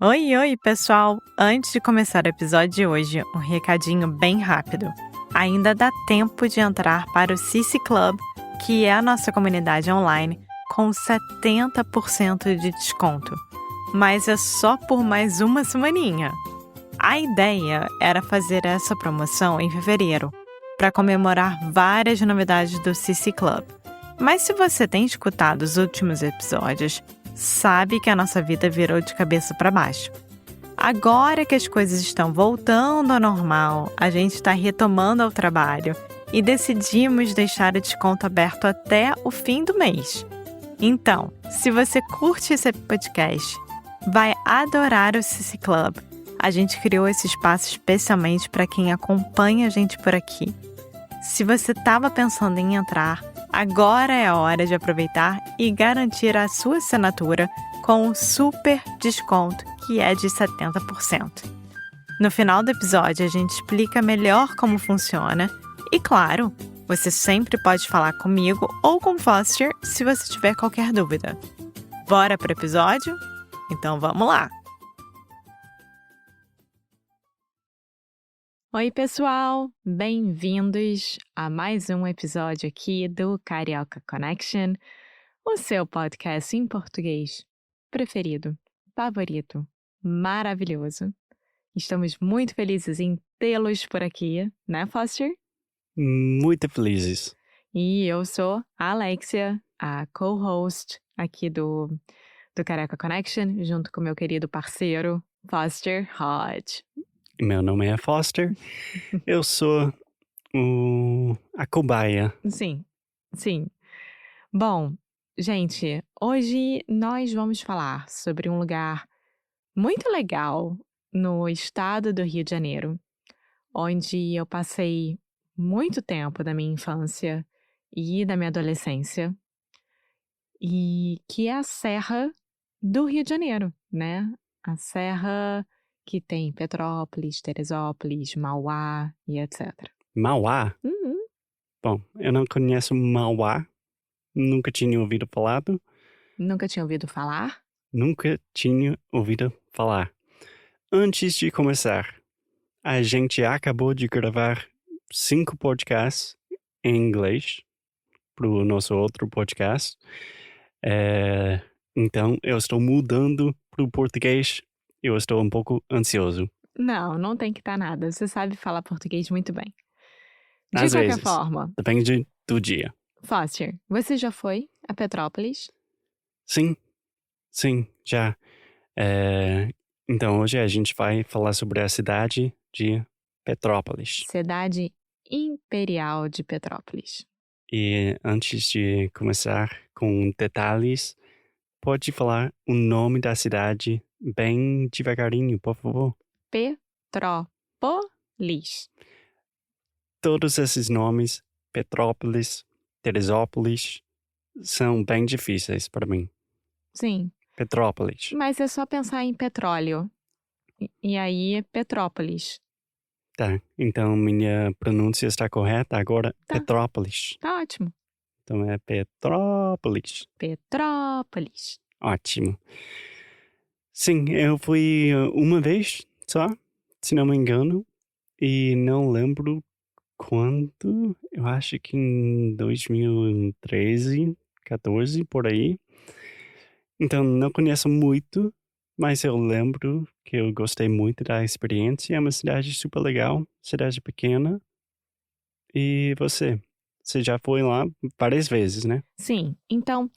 Oi, oi, pessoal! Antes de começar o episódio de hoje, um recadinho bem rápido. Ainda dá tempo de entrar para o CC Club, que é a nossa comunidade online, com 70% de desconto. Mas é só por mais uma semaninha. A ideia era fazer essa promoção em fevereiro, para comemorar várias novidades do CC Club. Mas se você tem escutado os últimos episódios, sabe que a nossa vida virou de cabeça para baixo. Agora que as coisas estão voltando ao normal, a gente está retomando ao trabalho e decidimos deixar o desconto aberto até o fim do mês. Então, se você curte esse podcast, vai adorar o CC Club. A gente criou esse espaço especialmente para quem acompanha a gente por aqui. Se você estava pensando em entrar, agora é a hora de aproveitar e garantir a sua assinatura com um super desconto que é de 70%. No final do episódio, a gente explica melhor como funciona e, claro, você sempre pode falar comigo ou com Foster se você tiver qualquer dúvida. Bora pro episódio? Então vamos lá! Oi, pessoal! Bem-vindos a mais um episódio aqui do Carioca Connection, o seu podcast em português preferido, favorito, maravilhoso. Estamos muito felizes em tê-los por aqui, né, Foster? Muito felizes. E eu sou a Alexia, a co-host aqui do Carioca Connection, junto com meu querido parceiro, Foster Hodge. Meu nome é Foster. Eu sou a cobaia. Sim. Bom, gente, hoje nós vamos falar sobre um lugar muito legal no estado do Rio de Janeiro, onde eu passei muito tempo da minha infância e da minha adolescência, e que é a Serra do Rio de Janeiro, né? A Serra que tem Petrópolis, Teresópolis, Mauá e etc. Mauá? Uhum. Bom, eu não conheço Mauá. Nunca tinha ouvido falar. Nunca tinha ouvido falar? Nunca tinha ouvido falar. Antes de começar, a gente acabou de gravar 5 podcasts em inglês para o nosso outro podcast. Então, eu estou mudando para o português. Eu estou um pouco ansioso. Não tem que estar nada. Você sabe falar português muito bem. De Às qualquer vezes. forma, Depende do dia. Foster, você já foi a Petrópolis? Sim, já. Então, hoje a gente vai falar sobre a cidade de Petrópolis. Cidade Imperial de Petrópolis. E antes de começar com detalhes, pode falar o nome da cidade bem devagarinho, por favor? Petrópolis. Todos esses nomes, Petrópolis, Teresópolis, são bem difíceis para mim. Sim, Petrópolis. mas é só pensar em petróleo. E aí, Petrópolis. Tá, então minha pronúncia está correta agora? Tá. Petrópolis. Tá ótimo. Então é Petrópolis. Petrópolis. Ótimo. Sim, eu fui uma vez só, se não me engano, e não lembro quando, eu acho que em 2013, 14, por aí. Então não conheço muito, mas eu lembro que eu gostei muito da experiência. É uma cidade super legal, cidade pequena. E você? Você já foi lá várias vezes, né? Sim, então,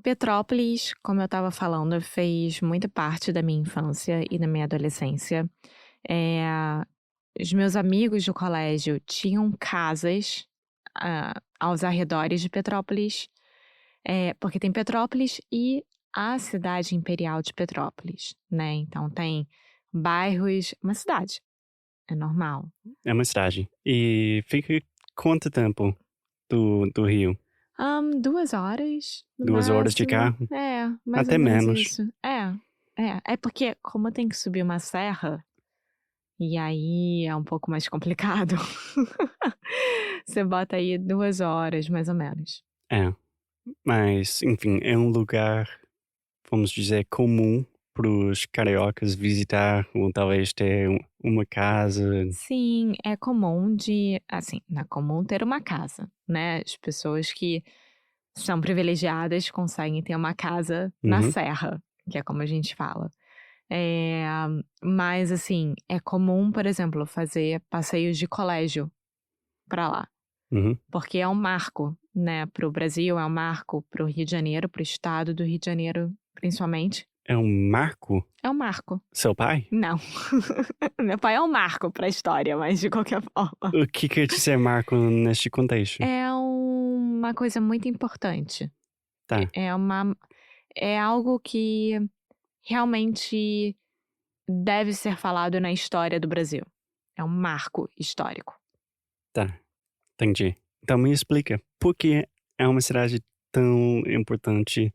Petrópolis, como eu estava falando, fez muita parte da minha infância e da minha adolescência. Os meus amigos do colégio tinham casas aos arredores de Petrópolis, porque tem Petrópolis e a cidade imperial de Petrópolis, né? Então tem bairros, uma cidade, é normal. É uma cidade. E fica quanto tempo do Rio? 2 horas, no 2 horas de máximo. carro? Mais Até ou menos menos. isso. É porque como tem que subir uma serra, e aí é um pouco mais complicado. Você bota aí 2 horas, mais ou menos. É, mas enfim, é um lugar, vamos dizer, comum pros cariocas visitar ou talvez ter uma casa. Sim, é comum assim, não é comum ter uma casa, né? As pessoas que são privilegiadas conseguem ter uma casa na Uhum, serra, que é como a gente fala. Eh, mas assim, é comum, por exemplo, fazer passeios de colégio para lá, uhum. porque é um marco, né, para o Brasil, é um marco para o Rio de Janeiro, para o estado do Rio de Janeiro, principalmente. É um marco? É um marco. Seu pai? Não. Meu pai é um marco para a história, mas de qualquer forma. O que quer dizer marco neste contexto? É uma coisa muito importante. Tá. É algo que realmente deve ser falado na história do Brasil. É um marco histórico. Tá, entendi. Então me explica, por que é uma cidade tão importante,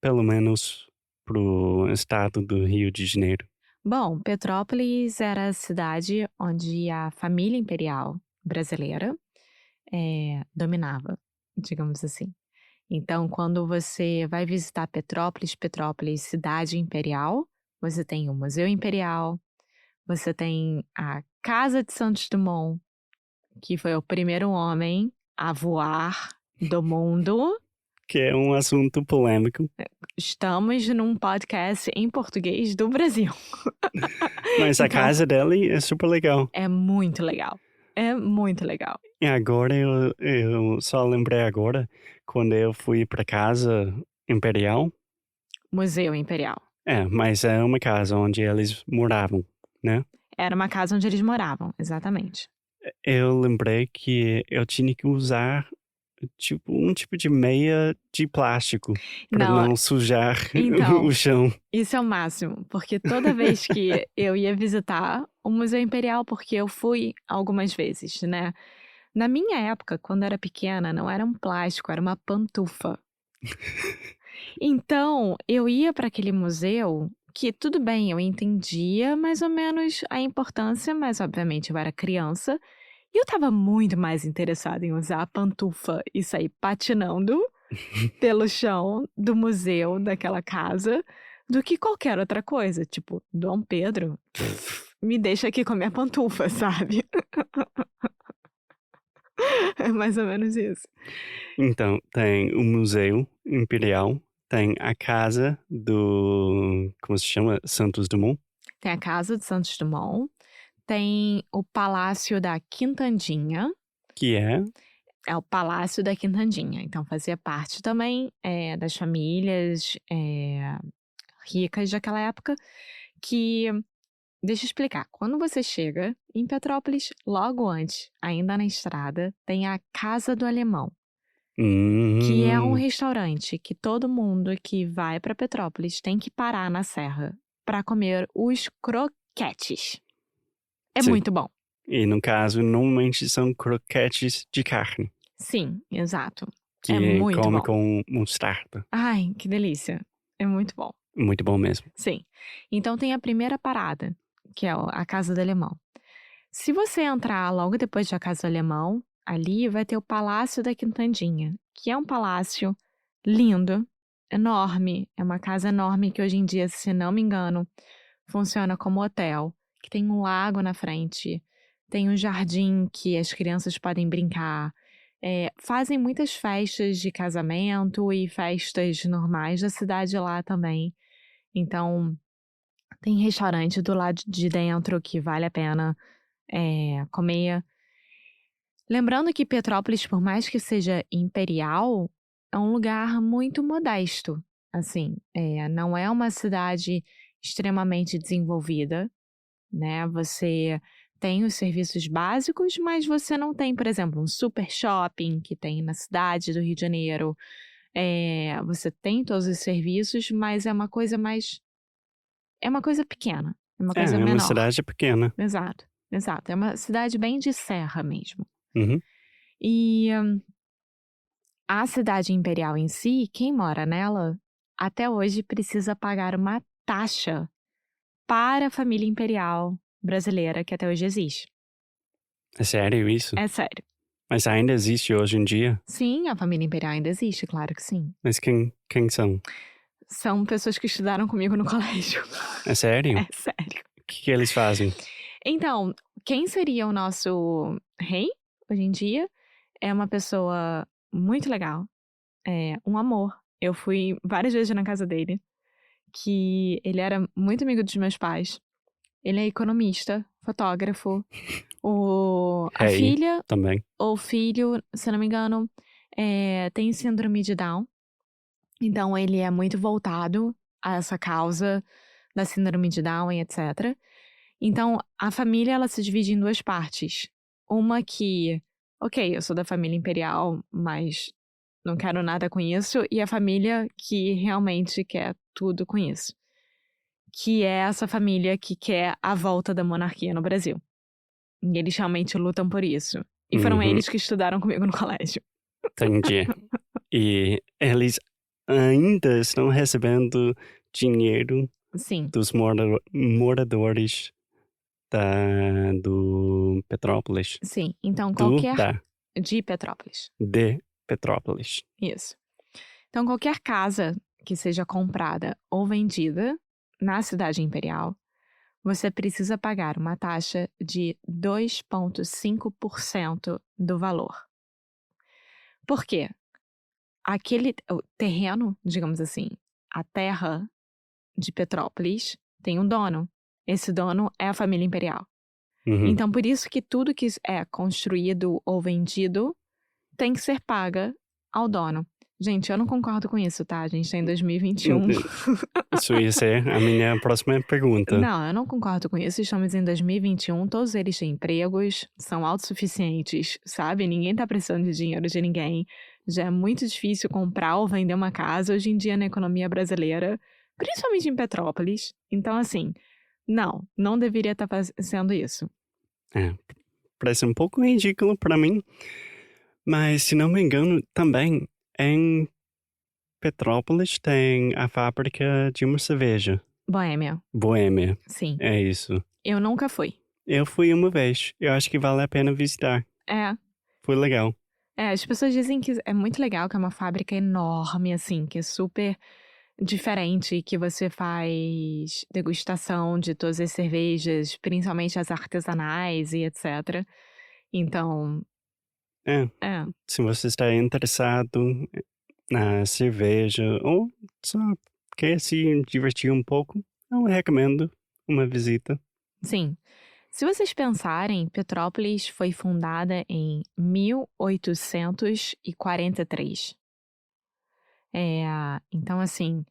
pelo menos pro estado do Rio de Janeiro? Bom, Petrópolis era a cidade onde a família imperial brasileira dominava, digamos assim. Então, quando você vai visitar Petrópolis, Petrópolis, cidade imperial, você tem o Museu Imperial, você tem a Casa de Santos Dumont, que foi o primeiro homem a voar do mundo. Que é um assunto polêmico, Estamos num podcast em português do Brasil. mas a Então, casa dele é super legal. é muito legal. É muito legal. E agora eu só lembrei agora, quando eu fui pra casa imperial. Museu Imperial. É, mas é uma casa onde eles moravam, né? Era uma casa onde eles moravam, exatamente. Eu lembrei que eu tinha que usar um tipo de meia de plástico para Não, não sujar o então, chão. isso é o máximo, porque toda vez que eu ia visitar o Museu Imperial, porque eu fui algumas vezes, né? Na minha época, quando era pequena, não era um plástico, era uma pantufa. Então, eu ia para aquele museu que, tudo bem, eu entendia mais ou menos a importância, mas obviamente eu era criança e eu estava muito mais interessada em usar a pantufa e sair patinando pelo chão do museu daquela casa do que qualquer outra coisa. Tipo, Dom Pedro, me deixa aqui com a minha pantufa, sabe? É mais ou menos isso. Então, tem o Museu Imperial, tem a casa do, como se chama? Santos Dumont. Tem a Casa de Santos Dumont, tem o Palácio da Quintandinha, Que é? é o Palácio da Quintandinha. Então, fazia parte também das famílias ricas daquela época, que, deixa eu explicar, quando você chega em Petrópolis, logo antes, ainda na estrada, tem a Casa do Alemão, que é um Hum, restaurante que todo mundo que vai para Petrópolis tem que parar na serra para comer os croquetes. É sim. muito bom. E no caso, normalmente são croquetes de carne, Sim, exato. É que muito come bom. com mostarda. Ai, que delícia. É muito bom. Muito bom mesmo. Sim. Então tem a primeira parada, que é a Casa do Alemão. Se você entrar logo depois da Casa do Alemão, ali vai ter o Palácio da Quintandinha, que é um palácio lindo, enorme. É uma casa enorme que hoje em dia, se não me engano, funciona como hotel, que tem um lago na frente, tem um jardim que as crianças podem brincar. Fazem muitas festas de casamento e festas normais da cidade lá também. Então, tem restaurante do lado de dentro que vale a pena comer. Lembrando que Petrópolis, por mais que seja imperial, é um lugar muito modesto. Assim, não é uma cidade extremamente desenvolvida, né? Você tem os serviços básicos, mas você não tem, por exemplo, um super shopping que tem na cidade do Rio de Janeiro. Você tem todos os serviços, mas é uma coisa mais. É uma coisa pequena, é uma coisa É uma menor. cidade pequena. Exato, exato. É uma cidade bem de serra mesmo. Uhum. E a cidade imperial em si, quem mora nela, até hoje precisa pagar uma taxa para a família imperial brasileira que até hoje existe. É sério isso? É sério. Mas ainda existe hoje em dia? Sim, a família imperial ainda existe, claro que sim. Mas quem são? são pessoas que estudaram comigo no colégio. É sério? É sério. O que eles fazem? Então, quem seria o nosso rei hoje em dia é uma pessoa muito legal, um amor. Eu fui várias vezes na casa dele, que ele era muito amigo dos meus pais. Ele é economista, fotógrafo. A Rei filha também. ou filho, se não me engano, tem síndrome de Down. Então, ele é muito voltado a essa causa da síndrome de Down e etc. Então, a família, ela se divide em duas partes. Uma que, ok, eu sou da família imperial, mas não quero nada com isso. E a família que realmente quer tudo com isso. Que é essa família que quer a volta da monarquia no Brasil. E eles realmente lutam por isso. E foram eles que estudaram comigo no colégio. Entendi. E eles ainda estão recebendo dinheiro Sim, dos moradores do Petrópolis. sim. Então, qualquer... Da, De Petrópolis. de Petrópolis. Isso. Então, qualquer casa que seja comprada ou vendida na cidade imperial, você precisa pagar uma taxa de 2,5% do valor. Por quê? O terreno, digamos assim, a terra de Petrópolis tem um dono. Esse dono é a família imperial. Então, por isso que tudo que é construído ou vendido tem que ser paga ao dono. Gente, eu não concordo com isso, tá? A gente tá em 2021. Isso ia ser a minha próxima pergunta. Não, eu não concordo com isso. Estamos em 2021, todos eles têm empregos, são autossuficientes, sabe? Ninguém tá precisando de dinheiro de ninguém. Já é muito difícil comprar ou vender uma casa hoje em dia na economia brasileira, principalmente em Petrópolis. Então, assim, não deveria estar fazendo isso. Parece um pouco ridículo pra mim, mas se não me engano, também em Petrópolis tem a fábrica de uma cerveja. Boêmia. Sim. É isso. Eu nunca fui. Eu fui uma vez. Eu acho que vale a pena visitar. Foi legal. As pessoas dizem que é muito legal, que é uma fábrica enorme, assim, que é super diferente, que você faz degustação de todas as cervejas, principalmente as artesanais e etc. Então, Se você está interessado na cerveja ou só quer se divertir um pouco, eu recomendo uma visita. sim. Se vocês pensarem, Petrópolis foi fundada em 1843. Então, assim,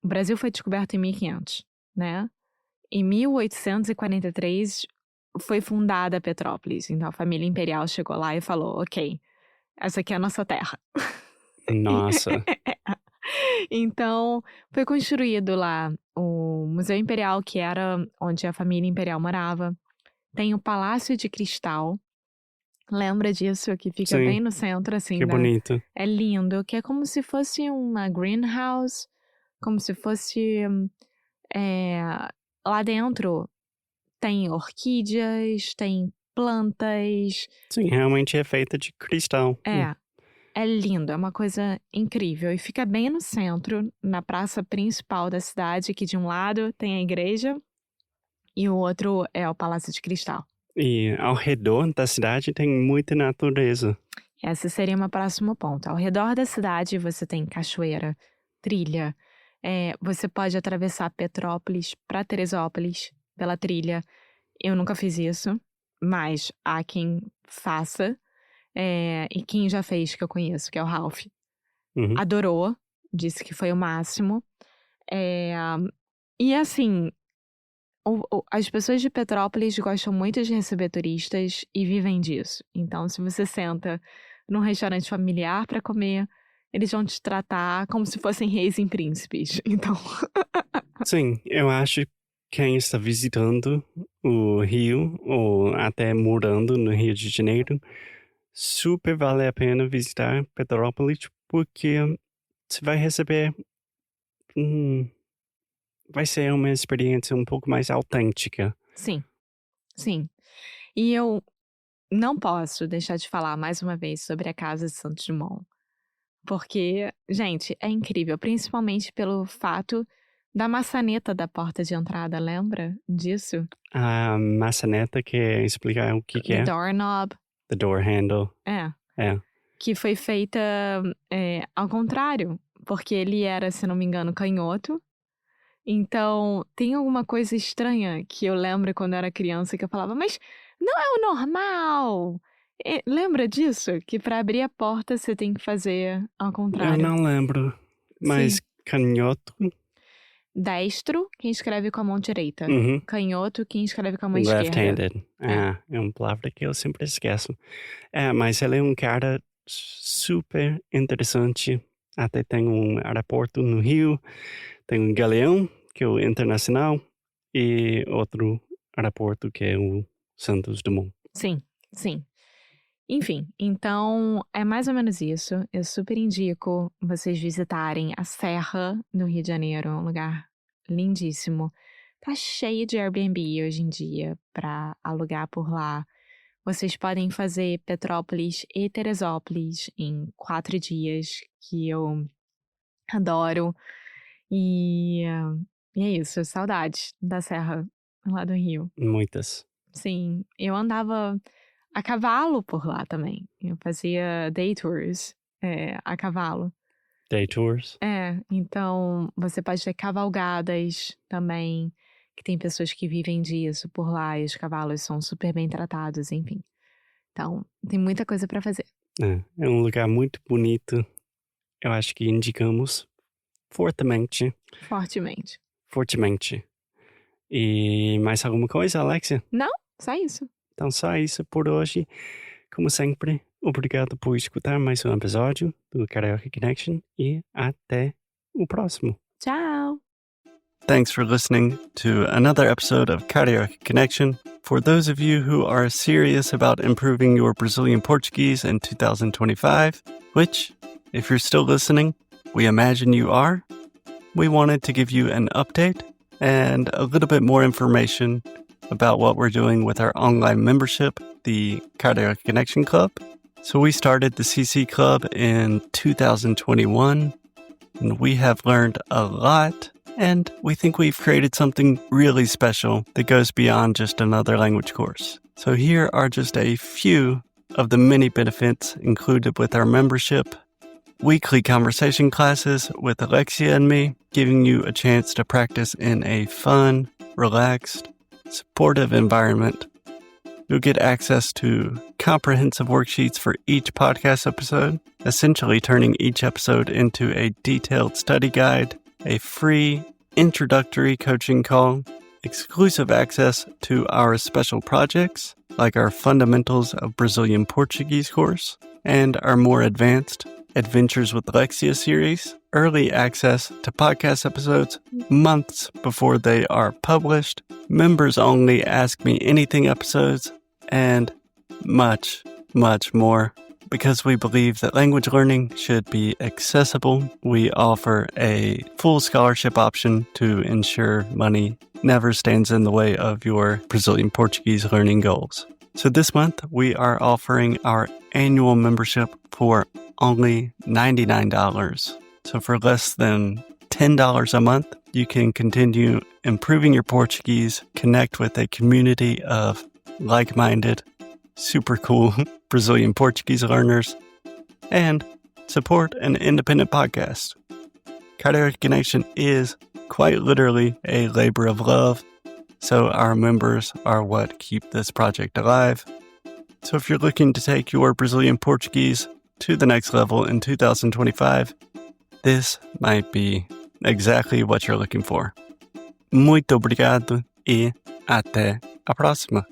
o Brasil foi descoberto em 1500, né? Em 1843 foi fundada Petrópolis. Então, a família imperial chegou lá e falou, ok, essa aqui é a nossa terra. Nossa. Então, foi construído lá o Museu Imperial, que era onde a família imperial morava. Tem o Palácio de Cristal. Lembra disso? Que fica Sim. bem no centro, assim. Que bonito. É lindo, que é como se fosse uma greenhouse, como se fosse... lá dentro tem orquídeas, tem plantas. Sim, realmente é feita de cristal. É lindo, é uma coisa incrível. E fica bem no centro, na praça principal da cidade, que de um lado tem a igreja e o outro é o Palácio de Cristal. E ao redor da cidade tem muita natureza. Esse seria o meu próximo ponto. Ao redor da cidade você tem cachoeira, trilha. Você pode atravessar Petrópolis para Teresópolis pela trilha. Eu nunca fiz isso, mas há quem faça. E quem já fez, que eu conheço, que é o Ralph, adorou, disse que foi o máximo. E assim, as pessoas de Petrópolis gostam muito de receber turistas e vivem disso. Então, se você senta num restaurante familiar para comer, eles vão te tratar como se fossem reis e príncipes. Então... Sim, eu acho que quem está visitando o Rio, ou até morando no Rio de Janeiro, super vale a pena visitar Petrópolis, porque você vai receber... vai ser uma experiência um pouco mais autêntica. Sim, sim. E eu não posso deixar de falar mais uma vez sobre a Casa de Santos Dumont. Porque, gente, é incrível, principalmente pelo fato da maçaneta da porta de entrada, lembra disso? A maçaneta quer explicar o que The é? doorknob. The door handle. É. É. Que foi feita ao contrário, porque ele era, se não me engano, canhoto. Então, tem alguma coisa estranha que eu lembro quando eu era criança que eu falava, mas não é o normal. Lembra disso? Que para abrir a porta você tem que fazer ao Eu contrário. não lembro. Mas Sim. canhoto? Destro, quem escreve com a mão direita. Uhum. Canhoto, quem escreve com a mão esquerda. Left-handed. É uma palavra que eu sempre esqueço. Mas ele é um cara super interessante. Até tem um aeroporto no Rio, tem um Galeão, que é o Internacional, e outro aeroporto que é o Santos Dumont. Sim, sim. Enfim, então é mais ou menos isso. Eu super indico vocês visitarem a Serra do Rio de Janeiro, é um lugar lindíssimo. Tá cheio de Airbnb hoje em dia para alugar por lá. Vocês podem fazer Petrópolis e Teresópolis em 4 dias, que eu adoro. E é isso, saudades da Serra lá do Rio. Muitas. Sim, eu andava a cavalo por lá também. Eu fazia day tours a cavalo. Day tours. Então você pode ter cavalgadas também, que tem pessoas que vivem disso por lá e os cavalos são super bem tratados, enfim. Então, tem muita coisa para fazer. É um lugar muito bonito. Eu acho que indicamos fortemente. E mais alguma coisa, Alexia? Não, só isso. Então, só isso por hoje. Como sempre, obrigado por escutar mais um episódio do Karaoke Connection e até o próximo. Tchau! Thanks for listening to another episode of Karaoke Connection. For those of you who are serious about improving your Brazilian Portuguese in 2025, which, if you're still listening, we imagine you are, we wanted to give you an update and a little bit more information about what we're doing with our online membership, the Karaoke Connection Club. So we started the CC Club in 2021, and we have learned a lot, and we think we've created something really special that goes beyond just another language course. So here are just a few of the many benefits included with our membership. Weekly conversation classes with Alexia and me, giving you a chance to practice in a fun, relaxed, supportive environment. You'll get access to comprehensive worksheets for each podcast episode, essentially turning each episode into a detailed study guide, a free introductory coaching call, exclusive access to our special projects, like our Fundamentals of Brazilian Portuguese course, and our more advanced Adventures with Alexia series, early access to podcast episodes months before they are published, members only Ask Me Anything episodes, and much, much more. Because we believe that language learning should be accessible, we offer a full scholarship option to ensure money never stands in the way of your Brazilian Portuguese learning goals. So this month, we are offering our annual membership for only $99. So for less than $10 a month, you can continue improving your Portuguese, connect with a community of like-minded, super cool Brazilian Portuguese learners, and support an independent podcast. Karaoke Connection is quite literally a labor of love, so our members are what keep this project alive. So if you're looking to take your Brazilian Portuguese to the next level in 2025, this might be exactly what you're looking for. Muito obrigado e até a próxima.